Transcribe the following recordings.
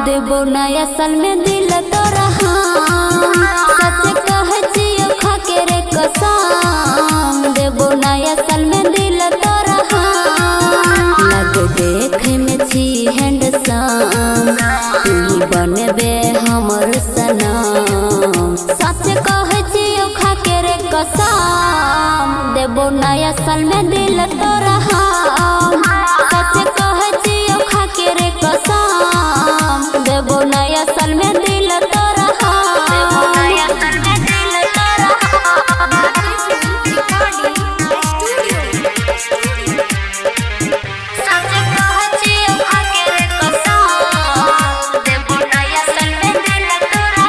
देबो नया साल में दिल तोरा हम सच कहे जियो खा के रे कसम देबो नया साल में दिल तोरा हम लग देखे में छी हैंडसम तू बनबे हमर सनम सच कहे जियो खा के रे कसम देबो नया साल में दिल तोरा हम सच कहे जियो खा के रे कसम देबो नया साल में दिल तोरा देबो नया साल में दिल तोरा सच कहे जियो खा के रे कसम देबो नया साल में दिल तोरा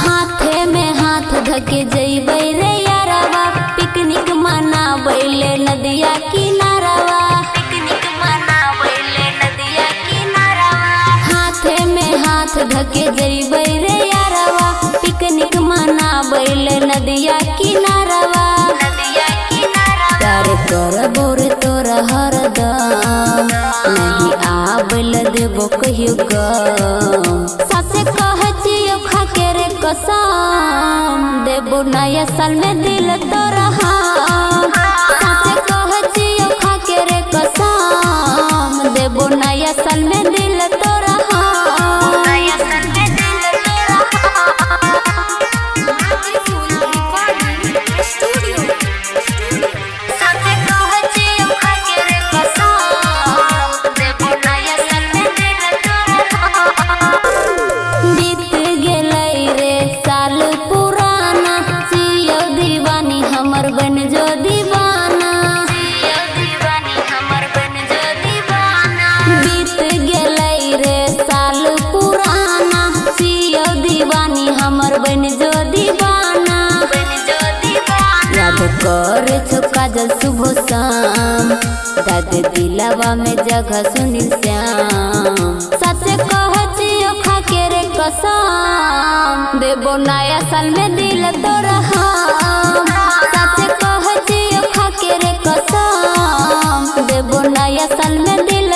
हाथे में हाथ धके जइबै रे यारवा पिकनिक मनाबैले नदिया किनारवा पिकनिक मनाबैले नदिया किनारवा हाथे में हाथ धके जइबै रे यारवा पिकनिक मनाबैले नदिया किनारवा नदिया किनारवा कर करबो रे तोरा हरदम नहीं आबैल देबो कहियो गम सच कहे जियो खा के रे कसम देबो नया साल में दिल तोरा हम सच कहे जियो खा के रे कसम देबो नया साल में दिल तोरा हम नया साल में दिल तोरा सच कहे जियो खा के रे कसम देबो नया साल में दिल तोरा बीत गेलै रे साल पुराना जियो दीवानी हमर बन जो दीवाना जियो दीवानी हमर बन जो दीवाना बीत गेलै रे साल पुराना जियो दीवानी हमर बन जो दीवाना याद कर छो काजल सुबह शाम दाद दिलावा में जगह सुनील श्याम सच कहे जियो खा के रे कसम देबो नया साल में दिल तोरा हम सच कहे जियो खा के रे कसम देबो नया साल में दिल